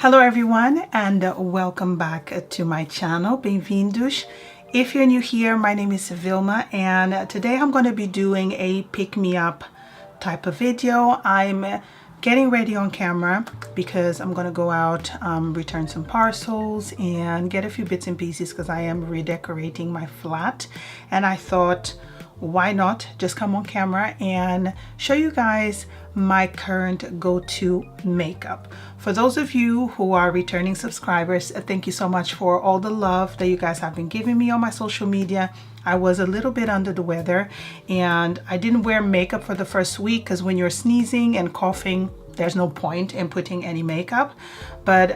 Hello everyone and welcome back to my channel. Bem-vindos. If you're new here, my name is Vilma and today I'm going to be doing a pick-me-up type of video. I'm getting ready on camera because I'm going to go out, return some parcels and get a few bits and pieces because I am redecorating my flat, and I thought, why not just come on camera and show you guys my current go-to makeup. For those of you who are returning subscribers, thank you so much for all the love that you guys have been giving me on my social media. I was a little bit under the weather and I didn't wear makeup for the first week because when you're sneezing and coughing, there's no point in putting any makeup. But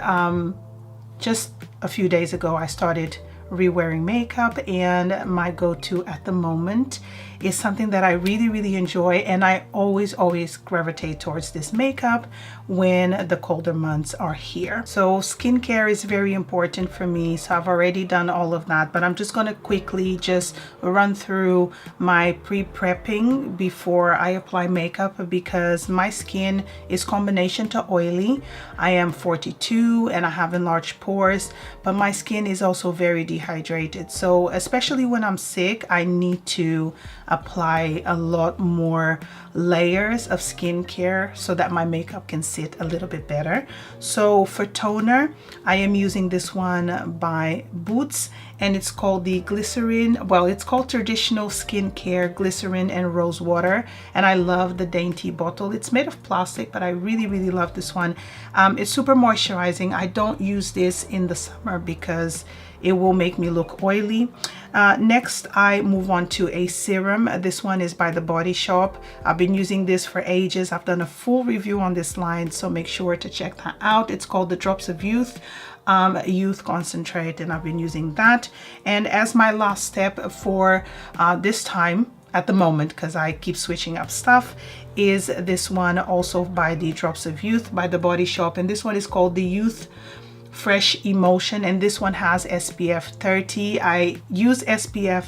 just a few days ago, I started re-wearing makeup, and my go-to at the moment is something that I really enjoy, and I always gravitate towards this makeup when the colder months are here. So skincare is very important for me, so I've already done all of that, but I'm just going to quickly just run through my pre-prepping before I apply makeup because my skin is combination to oily. I am 42 and I have enlarged pores, but my skin is also very dehydrated, so especially when I'm sick I need to apply a lot more layers of skincare so that my makeup can sit a little bit better. So for toner, I am using this one by Boots, and it's called the glycerin, well, it's called traditional skincare glycerin and rose water, and I love the dainty bottle. It's made of plastic, but I really love this one. It's super moisturizing. I don't use this in the summer because it will make me look oily. Next, I move on to a serum. This one is by The Body Shop. I've been using this for ages. I've done a full review on this line, so make sure to check that out. It's called the Drops of Youth Youth Concentrate, and I've been using that. And as my last step for this time, at the moment, because I keep switching up stuff, is this one also by the Drops of Youth by The Body Shop, and this one is called the Youth Fresh Emotion, and this one has SPF 30. I use SPF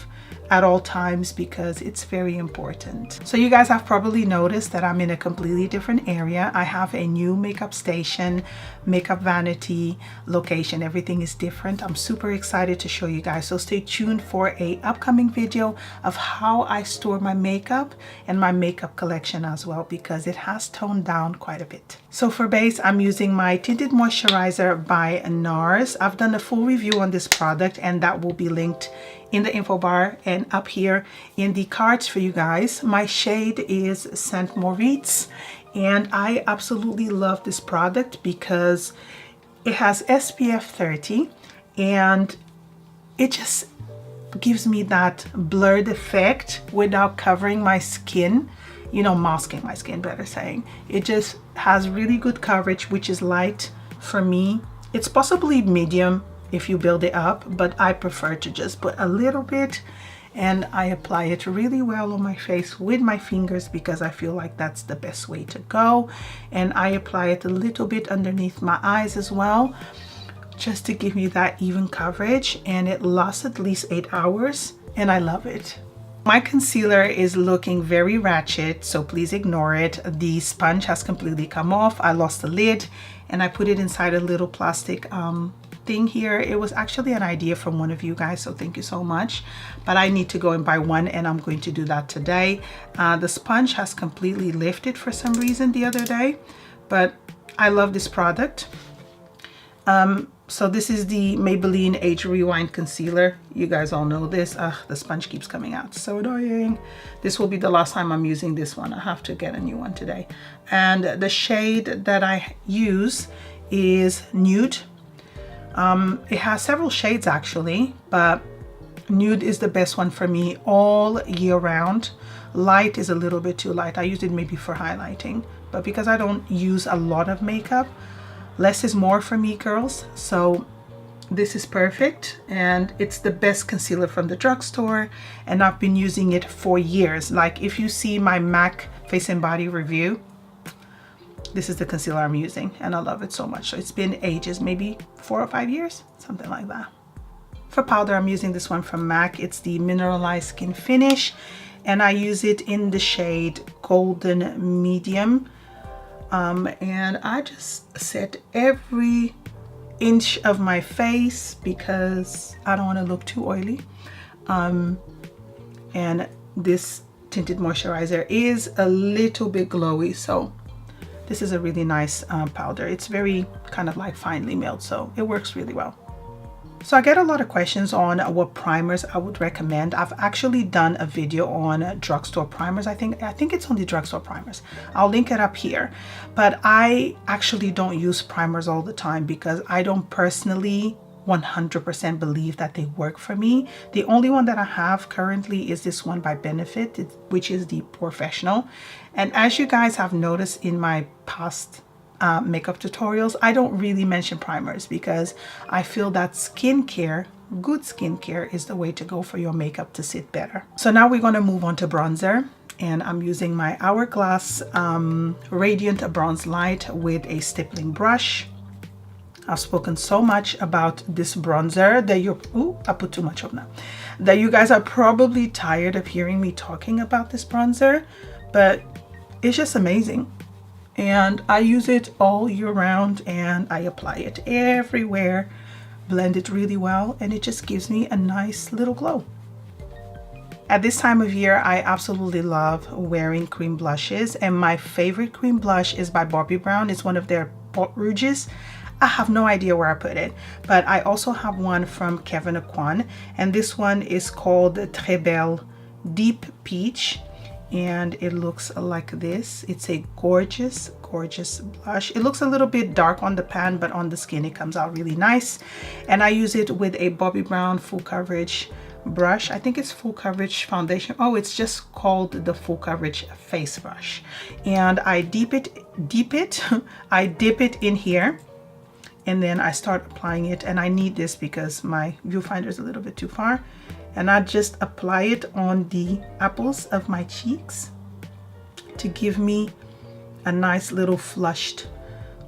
at all times because it's very important. So you guys have probably noticed that I'm in a completely different area. I have a new makeup station, makeup vanity location. Everything is different. I'm super excited to show you guys, so stay tuned for a upcoming video of how I store my makeup and my makeup collection as well, because it has toned down quite a bit. So for base, I'm using my tinted moisturizer by NARS. I've done a full review on this product and that will be linked in the info bar and up here in the cards for you guys. My shade is Saint Moritz, and I absolutely love this product because it has SPF 30 and it just gives me that blurred effect without covering my skin, you know, masking my skin, better saying. It just has really good coverage, which is light for me. It's possibly medium if you build it up, but I prefer to just put a little bit, and I apply it really well on my face with my fingers because I feel like that's the best way to go. And I apply it a little bit underneath my eyes as well, just to give me that even coverage, and it lasts at least 8 hours and I love it. My concealer is looking very ratchet, so please ignore it. The sponge has completely come off. I lost the lid and I put it inside a little plastic thing here. It was actually an idea from one of you guys, so thank you so much, but I need to go and buy one and I'm going to do that today. The sponge has completely lifted for some reason the other day, but I love this product. So this is the Maybelline Age Rewind Concealer. You guys all know this. The sponge keeps coming out, so annoying. This will be the last time I'm using this one. I have to get a new one today. And the shade that I use is Nude. It has several shades actually, but Nude is the best one for me all year round. Light is a little bit too light. I use it maybe for highlighting, but because I don't use a lot of makeup, less is more for me, girls. So this is perfect, and it's the best concealer from the drugstore, and I've been using it for years. Like if you see my MAC Face and Body review, this is the concealer I'm using and I love it so much. So it's been ages, maybe 4 or 5 years, something like that. For powder, I'm using this one from MAC. It's the Mineralized Skin Finish, and I use it in the shade Golden Medium. And I just set every inch of my face because I don't want to look too oily. And this tinted moisturizer is a little bit glowy, so this is a really nice powder. It's very kind of like finely milled, so it works really well. So I get a lot of questions on what primers I would recommend. I've actually done a video on drugstore primers. I think it's only drugstore primers. I'll link it up here. But I actually don't use primers all the time because I don't personally 100% believe that they work for me. The only one that I have currently is this one by Benefit, which is the Professional. And as you guys have noticed in my past makeup tutorials, I don't really mention primers because I feel that skincare, good skincare, is the way to go for your makeup to sit better. So now we're going to move on to bronzer, and I'm using my Hourglass Radiant Bronze Light with a stippling brush. I've spoken so much about this bronzer that I put too much on now, that you guys are probably tired of hearing me talking about this bronzer, but it's just amazing. And I use it all year round, and I apply it everywhere, blend it really well, and it just gives me a nice little glow. At this time of year, I absolutely love wearing cream blushes, and my favorite cream blush is by Bobbi Brown. It's one of their Pot Rouges. I have no idea where I put it, but I also have one from Kevyn Aucoin, and this one is called Très Belle Deep Peach. And it looks like this. It's a gorgeous blush. It looks a little bit dark on the pan, but on the skin it comes out really nice. And I use it with a Bobbi Brown full coverage brush. I think it's full coverage foundation. Oh, it's just called the full coverage face brush. And I dip it in here, and then I start applying it. And I need this because my viewfinder is a little bit too far. And I just apply it on the apples of my cheeks to give me a nice little flushed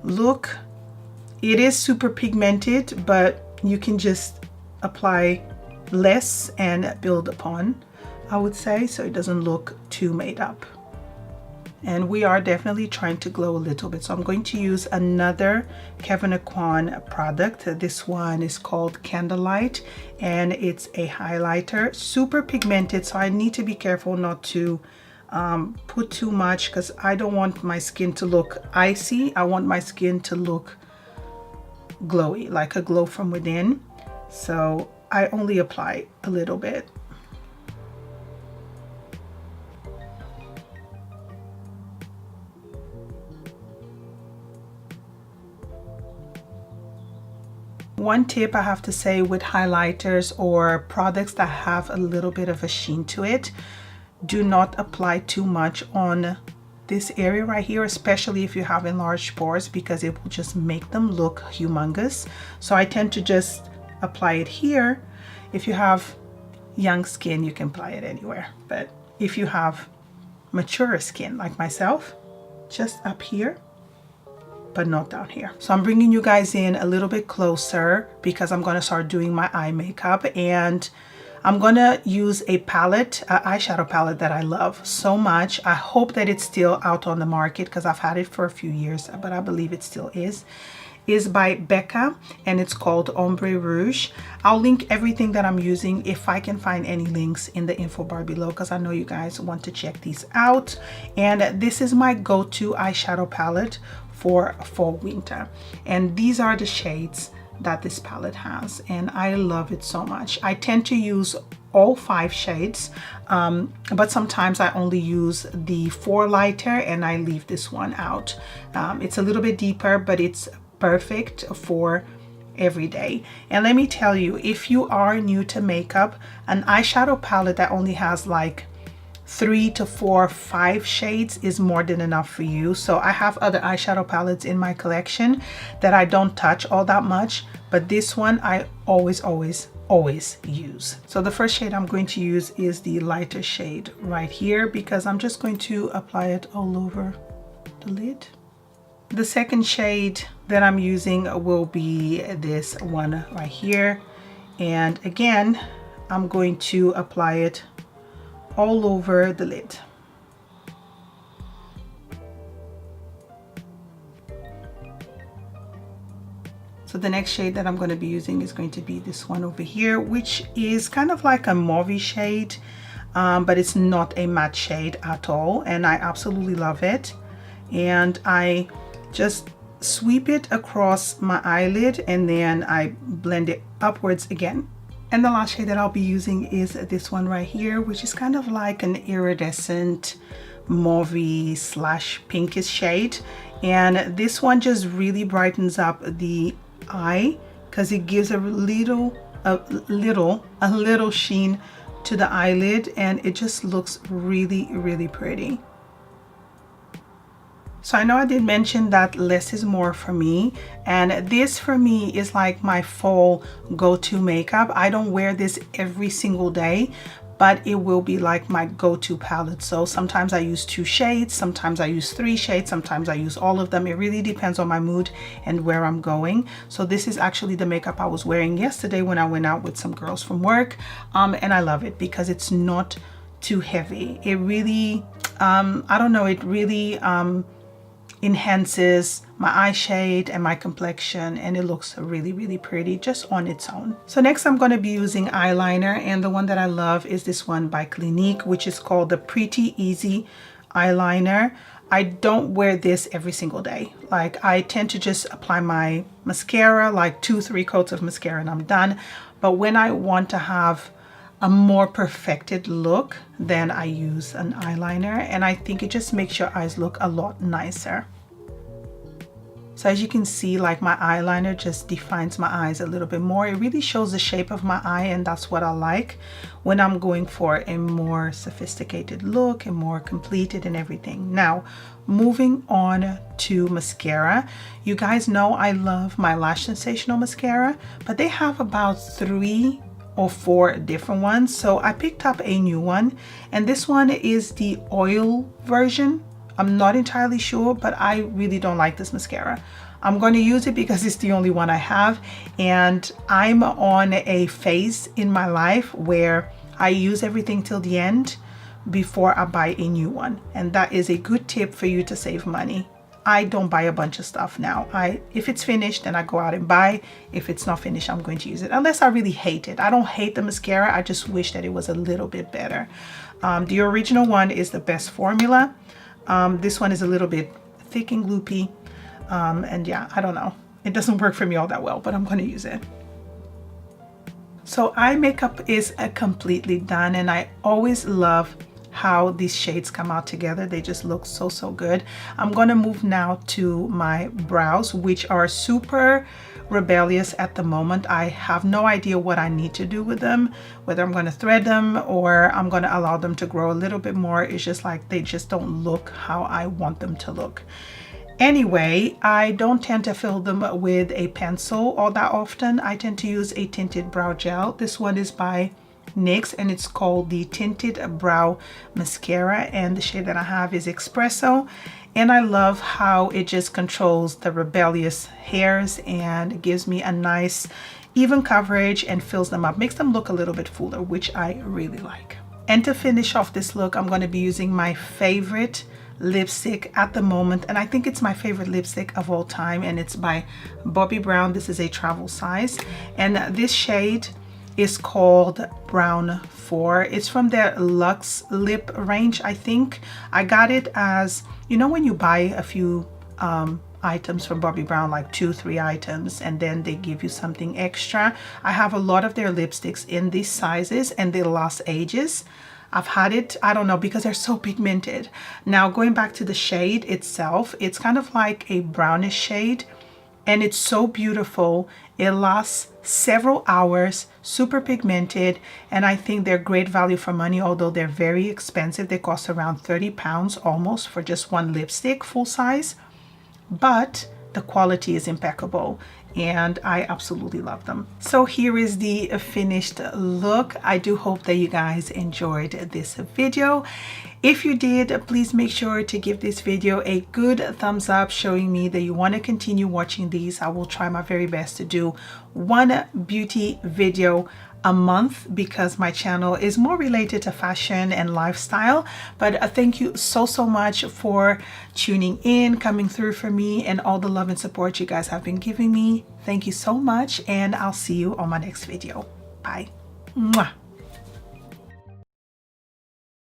look. It is super pigmented, but you can just apply less and build upon, I would say, so it doesn't look too made up. And we are definitely trying to glow a little bit. So I'm going to use another Kevyn Aucoin product. This one is called Candlelight, and it's a highlighter, super pigmented. So I need to be careful not to put too much because I don't want my skin to look icy. I want my skin to look glowy, like a glow from within. So I only apply a little bit. One tip I have to say with highlighters or products that have a little bit of a sheen to it, do not apply too much on this area right here, especially if you have enlarged pores, because it will just make them look humongous. So I tend to just apply it here. If you have young skin, you can apply it anywhere. But if you have mature skin like myself, just up here, but not down here. So I'm bringing you guys in a little bit closer because I'm going to start doing my eye makeup, and I'm going to use a palette, an eyeshadow palette that I love so much. I hope that it's still out on the market because I've had it for a few years, but I believe it still is by Becca, and it's called Ombre Rouge. I'll link everything that I'm using, if I can find any links, in the info bar below, because I know you guys want to check these out. And this is my go-to eyeshadow palette for fall winter, and these are the shades that this palette has, and I love it so much. I tend to use all 5 shades, but sometimes I only use the 4 lighter and I leave this one out. It's a little bit deeper, but it's perfect for every day. And let me tell you, if you are new to makeup, an eyeshadow palette that only has like 3 to 4, 5 shades is more than enough for you. So I have other eyeshadow palettes in my collection that I don't touch all that much, but this one I always use. So the first shade I'm going to use is the lighter shade right here, because I'm just going to apply it all over the lid. The second shade that I'm using will be this one right here, and again I'm going to apply it all over the lid. So the next shade that I'm going to be using is going to be this one over here, which is kind of like a mauve shade, but it's not a matte shade at all, and I absolutely love it. And I just sweep it across my eyelid and then I blend it upwards again. And the last shade that I'll be using is this one right here, which is kind of like an iridescent mauve slash pinkish shade. And this one just really brightens up the eye because it gives a little sheen to the eyelid, and it just looks really pretty. So I know I did mention that less is more for me, and this for me is like my fall go-to makeup. I don't wear this every single day, but it will be like my go-to palette. So sometimes I use 2 shades, sometimes I use 3 shades, sometimes I use all of them. It really depends on my mood and where I'm going. So this is actually the makeup I was wearing yesterday when I went out with some girls from work, and I love it because it's not too heavy. It really, I don't know, it really enhances my eye shade and my complexion, and it looks really pretty just on its own. So next I'm going to be using eyeliner, and the one that I love is this one by Clinique, which is called the Pretty Easy eyeliner. I don't wear this every single day. Like, I tend to just apply my mascara, like 2-3 coats of mascara, and I'm done. But when I want to have a more perfected look, then I use an eyeliner, and I think it just makes your eyes look a lot nicer. So as you can see, like, my eyeliner just defines my eyes a little bit more. It really shows the shape of my eye, and that's what I like when I'm going for a more sophisticated look and more completed and everything. Now, moving on to mascara. You guys know I love my Lash Sensational mascara, but they have about 3 or 4 different ones. So I picked up a new one, and this one is the oil version. I'm not entirely sure, but I really don't like this mascara. I'm going to use it because it's the only one I have, and I'm on a phase in my life where I use everything till the end before I buy a new one, and that is a good tip for you to save money. I don't buy a bunch of stuff now. If it's finished, then I go out and buy. If it's not finished, I'm going to use it, unless I really hate it. I don't hate the mascara, I just wish that it was a little bit better. The original one is the best formula. This one is a little bit thick and gloopy, and yeah, I don't know. It doesn't work for me all that well, but I'm going to use it. So eye makeup is completely done, and I always love how these shades come out together. They just look so good. I'm going to move now to my brows, which are super rebellious at the moment. I have no idea what I need to do with them, whether I'm going to thread them or I'm going to allow them to grow a little bit more. It's just like they just don't look how I want them to look. Anyway, I don't tend to fill them with a pencil all that often. I tend to use a tinted brow gel. This one is by NYX, and it's called the Tinted Brow Mascara, and the shade that I have is Espresso. And I love how it just controls the rebellious hairs and gives me a nice even coverage and fills them up, makes them look a little bit fuller, which I really like. And to finish off this look, I'm going to be using my favorite lipstick at the moment, and I think it's my favorite lipstick of all time, and it's by Bobbi Brown. This is a travel size, and this shade is called Brown 4. It's from their Luxe Lip range, I think. I got it as, you know, when you buy a few items from Bobbi Brown, like 2-3 items, and then they give you something extra. I have a lot of their lipsticks in these sizes, and they last ages. I've had it, I don't know, because they're so pigmented. Now, going back to the shade itself, it's kind of like a brownish shade, and it's so beautiful. It lasts several hours, super pigmented, and I think they're great value for money, although they're very expensive. They cost around 30 pounds almost for just one lipstick, full size, but the quality is impeccable, and I absolutely love them. So here is the finished look. I do hope that you guys enjoyed this video. If you did, please make sure to give this video a good thumbs up, showing me that you want to continue watching these. I will try my very best to do one beauty video a month because my channel is more related to fashion and lifestyle. But thank you so much for tuning in, coming through for me, and all the love and support you guys have been giving me. Thank you so much, and I'll see you on my next video. Bye. Mwah.